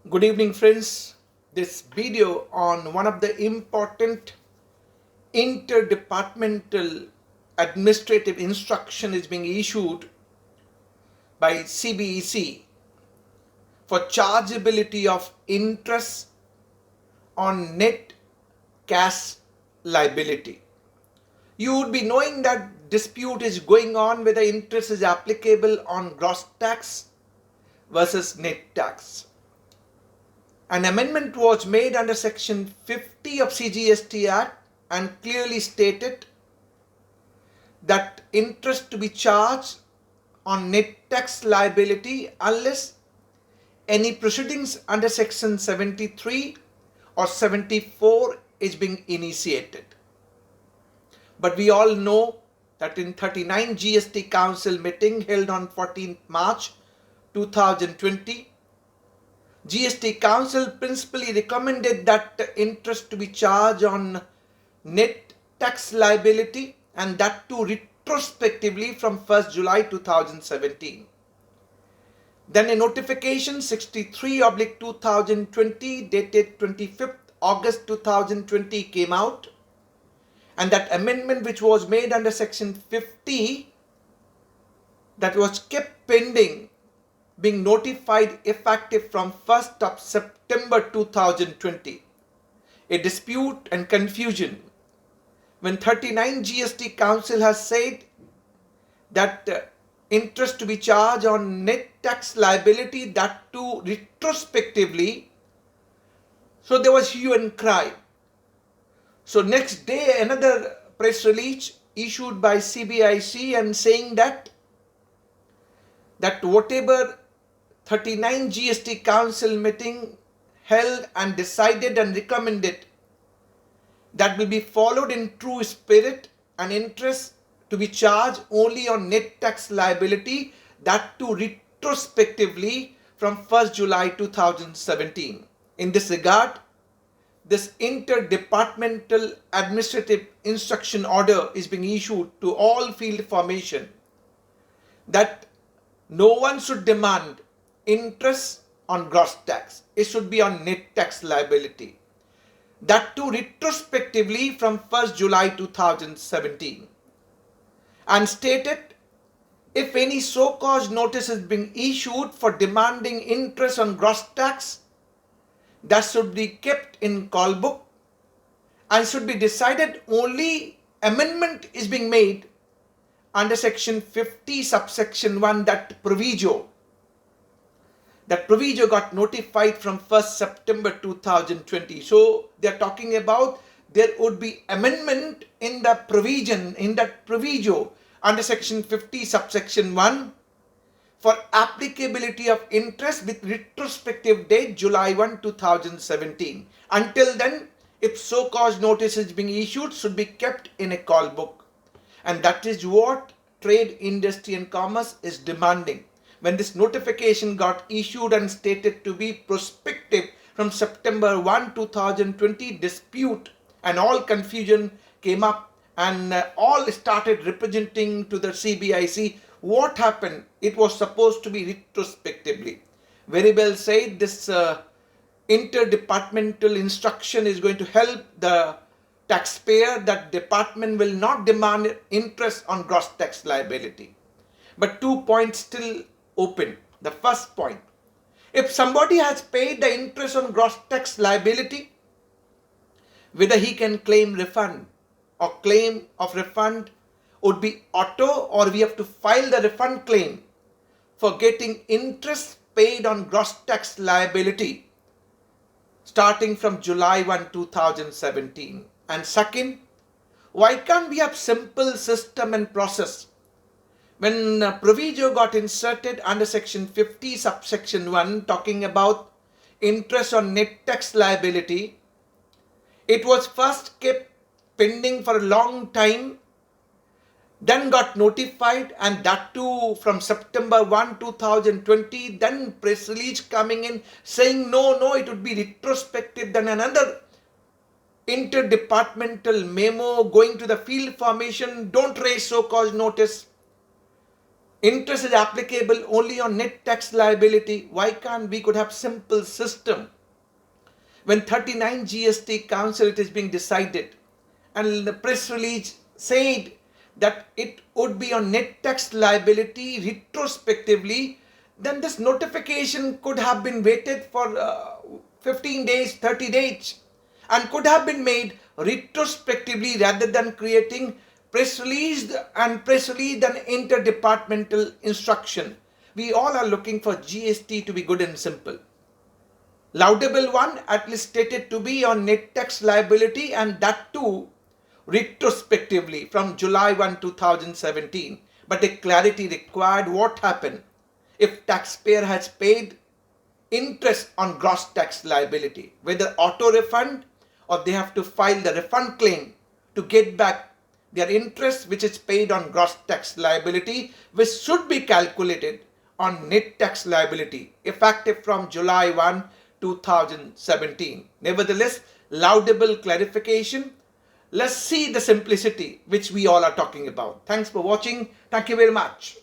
Good evening, friends. This video on one of the important interdepartmental administrative instruction is being issued by CBEC for chargeability of interest on net cash liability. You would be knowing that dispute is going on whether interest is applicable on gross tax versus net tax. An amendment was made under section 50 of CGST Act and clearly stated that interest to be charged on net tax liability unless any proceedings under section 73 or 74 is being initiated. But we all know that in 39 GST Council meeting held on 14th March 2020, GST Council principally recommended that interest to be charged on net tax liability and that too retrospectively from 1st July 2017. Then a notification 63/2020 dated 25th August 2020 came out, and that amendment which was made under section 50 that was kept pending being notified effective from 1st of September 2020. A dispute and confusion when 39 GST Council has said that interest to be charged on net tax liability, that too retrospectively. So there was hue and cry. So next day another press release issued by CBIC and saying that whatever 39 GST Council meeting held and decided and recommended, that will be followed in true spirit, and interest to be charged only on net tax liability, that too retrospectively from 1st July 2017. In this regard, this interdepartmental administrative instruction order is being issued to all field formation that no one should demand interest on gross tax. It should be on net tax liability. That too retrospectively from 1st July 2017. And stated, if any so-called notice is being issued for demanding interest on gross tax, that should be kept in call book and should be decided only amendment is being made under section 50 subsection 1, that proviso got notified from 1st September 2020. So they are talking about there would be amendment in the provision, in that proviso under section 50 subsection 1 for applicability of interest with retrospective date July 1, 2017. Until then, if so-called notice is being issued, should be kept in a call book. And that is what Trade, Industry and Commerce is demanding. When this notification got issued and stated to be prospective from September 1, 2020, dispute and all confusion came up, and all started representing to the CBIC what happened. It was supposed to be retrospectively. Very well said, this interdepartmental instruction is going to help the taxpayer. That department will not demand interest on gross tax liability. But 2 points still open. The first point, if somebody has paid the interest on gross tax liability, whether he can claim refund or claim of refund would be auto, or we have to file the refund claim for getting interest paid on gross tax liability starting from July 1, 2017. And second, why can't we have simple system and process? When proviso got inserted under section 50 subsection 1 talking about interest on net tax liability, it was first kept pending for a long time, then got notified, and that too from September 1, 2020, then press release coming in saying no, it would be retrospective, then another interdepartmental memo going to the field formation, don't raise so-called notice. Interest is applicable only on net tax liability. Why can't we could have simple system? When 39 GST Council it is being decided, and the press release said that it would be on net tax liability retrospectively, then this notification could have been waited for 15 days, 30 days, and could have been made retrospectively rather than creating press release and interdepartmental instruction. We all are looking for GST to be good and simple. Laudable one, at least stated to be on net tax liability, and that too retrospectively from July 1, 2017. But a clarity required: what happened if taxpayer has paid interest on gross tax liability, whether auto refund or they have to file the refund claim to get back their interest which is paid on gross tax liability, which should be calculated on net tax liability effective from July 1, 2017. Nevertheless, laudable clarification. Let's see the simplicity which we all are talking about. Thanks for watching. Thank you very much.